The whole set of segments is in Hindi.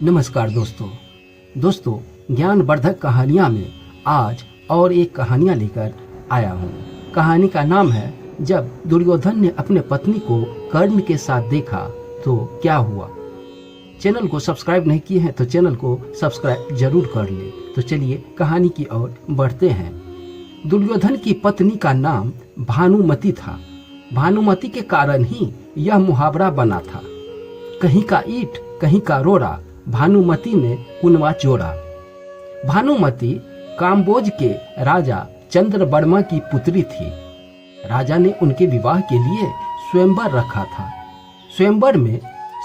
नमस्कार दोस्तों ज्ञानवर्धक कहानियाँ में आज और एक कहानियाँ लेकर आया हूँ। कहानी का नाम है जब दुर्योधन ने अपने पत्नी को कर्ण के साथ देखा तो क्या हुआ। चैनल को सब्सक्राइब नहीं किए हैं तो चैनल को सब्सक्राइब जरूर कर ले। तो चलिए कहानी की ओर बढ़ते हैं। दुर्योधन की पत्नी का नाम भानुमति था। भानुमति के कारण ही यह मुहावरा बना था, कहीं का ईंट कहीं का रोड़ा, भानुमति ने कुनवा जोड़ा। भानुमति काम्बोज के राजा चंद्रवर्मा की पुत्री थी। राजा ने उनके विवाह के लिए स्वयंवर रखा था। स्वयंवर में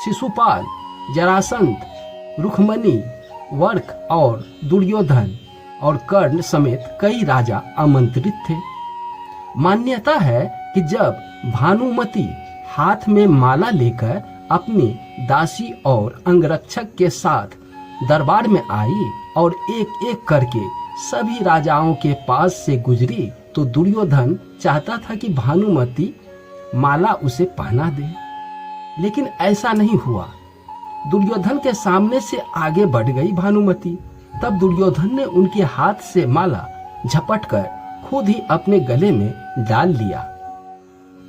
शिशुपाल, जरासंध, रुक्मणी, वर्क और दुर्योधन और कर्ण समेत कई राजा आमंत्रित थे। मान्यता है कि जब भानुमति हाथ में माला लेकर अपनी दासी और अंगरक्षक के साथ दरबार में आई और एक एक करके सभी राजाओं के पास से गुजरी तो दुर्योधन चाहता था कि भानुमति माला उसे पहना दे, लेकिन ऐसा नहीं हुआ। दुर्योधन के सामने से आगे बढ़ गई भानुमति। तब दुर्योधन ने उनके हाथ से माला झपटकर खुद ही अपने गले में डाल लिया।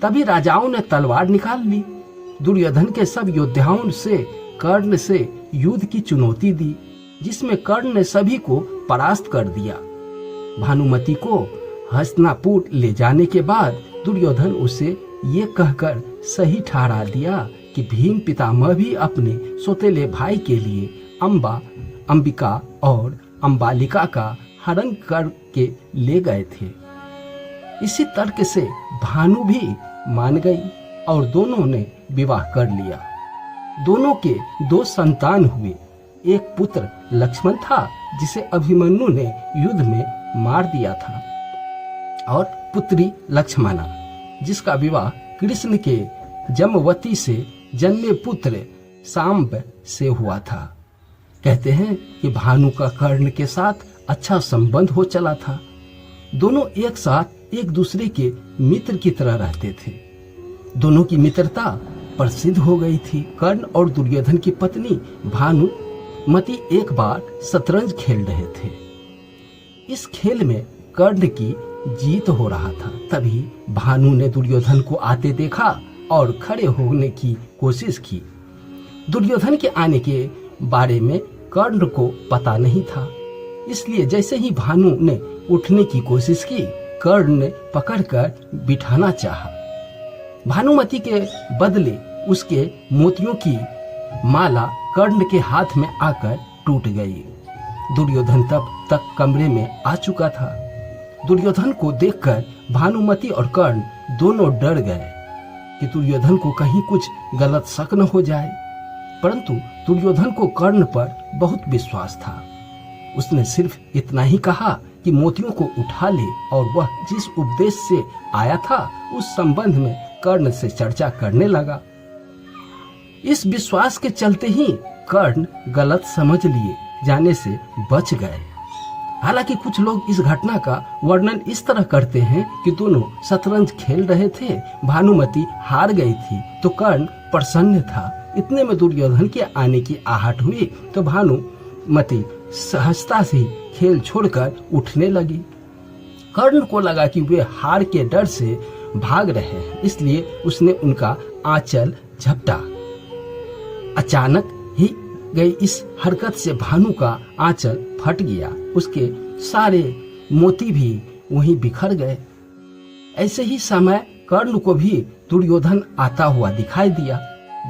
तभी राजाओं ने तलवार निकाल ली। दुर्योधन के सब योद्धाओं से कर्ण से युद्ध की चुनौती दी, जिसमें कर्ण ने सभी को परास्त कर दिया। भानुमति को हस्तिनापुर ले जाने के बाद दुर्योधन उसे ये कहकर सही ठहरा दिया कि भीम पितामह भी अपने सौतेले भाई के लिए अंबिका और अंबालिका का हरण करके ले गए थे। इसी तर्क से भानु भी मान गई और दोनों ने विवाह कर लिया। दोनों के 2 संतान हुए। एक पुत्र लक्ष्मण था जिसे अभिमन्यु ने युद्ध में मार दिया था, और पुत्री लक्ष्मणा जिसका विवाह कृष्ण के जमवती से जन्मे पुत्र सांब से हुआ था। कहते हैं कि भानु का कर्ण के साथ अच्छा संबंध हो चला था। दोनों एक साथ एक दूसरे के मित्र की तरह रहते थे। दोनों की मित्रता प्रसिद्ध हो गई थी। कर्ण और दुर्योधन की पत्नी भानुमति एक बार शतरंज खेल रहे थे। इस खेल में कर्ण की जीत हो रहा था। तभी भानु ने दुर्योधन को आते देखा और खड़े होने की कोशिश की। दुर्योधन के आने के बारे में कर्ण को पता नहीं था, इसलिए जैसे ही भानु ने उठने की कोशिश की, कर्ण ने पकड़कर बिठाना चाहा। भानुमति के बदले उसके मोतियों की माला कर्ण के हाथ में आकर टूट गई। दुर्योधन तब तक कमरे में आ चुका था। दुर्योधन को देखकर भानुमति और कर्ण दोनों डर गए कि दुर्योधन को कहीं कुछ गलत शक न हो जाए, परंतु दुर्योधन को कर्ण पर बहुत विश्वास था। उसने सिर्फ इतना ही कहा कि मोतियों को उठा ले, और वह जिस उपदेश से आया था उस संबंध में कर्ण से चर्चा करने लगा। इस विश्वास के चलते ही कर्ण गलत समझ लिए जाने से बच गए। हालांकि कुछ लोग इस घटना का वर्णन इस तरह करते हैं कि दोनों शतरंज खेल रहे थे, भानुमति हार गई थी तो कर्ण प्रसन्न था। इतने में दुर्योधन के आने की आहट हुई तो भानुमति सहजता से खेल छोड़कर उठने लगी। कर्ण को लगा कि वे हार के डर से भाग रहे हैं, इसलिए उसने उनका आंचल झपटा। अचानक ही गई इस हरकत से भानु का आंचल फट गया। उसके सारे मोती भी वहीं बिखर गए। ऐसे ही समय कर्ण को भी दुर्योधन आता हुआ दिखाई दिया।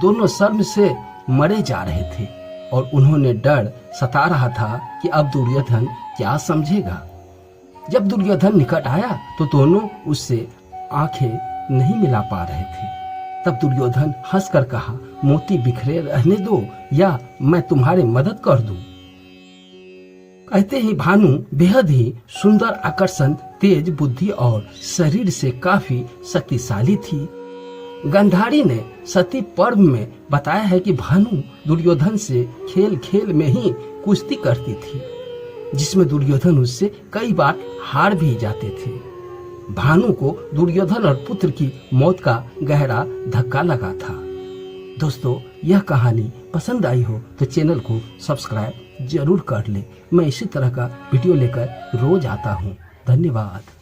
दोनों शर्म से मरे जा रहे थे और उन्होंने डर सता रहा था कि अब दुर्योधन क्या समझेगा। जब दुर्योधन निकट आया तो दोनों उससे आंखें नहीं मिला पा रहे थे। तब दुर्योधन हंसकर कहा, मोती बिखरे रहने दो या मैं तुम्हारी मदद कर दूं। कहते ही भानु बेहद ही सुंदर, आकर्षण, तेज बुद्धि और शरीर से काफी शक्तिशाली थी। गंधारी ने सती पर्व में बताया है कि भानु दुर्योधन से खेल खेल में ही कुश्ती करती थी, जिसमें दुर्योधन उससे कई बार हार भी जाते थे। भानु को दुर्योधन और पुत्र की मौत का गहरा धक्का लगा था। दोस्तों यह कहानी पसंद आई हो तो चैनल को सब्सक्राइब जरूर कर ले। मैं इसी तरह का वीडियो लेकर रोज आता हूँ। धन्यवाद।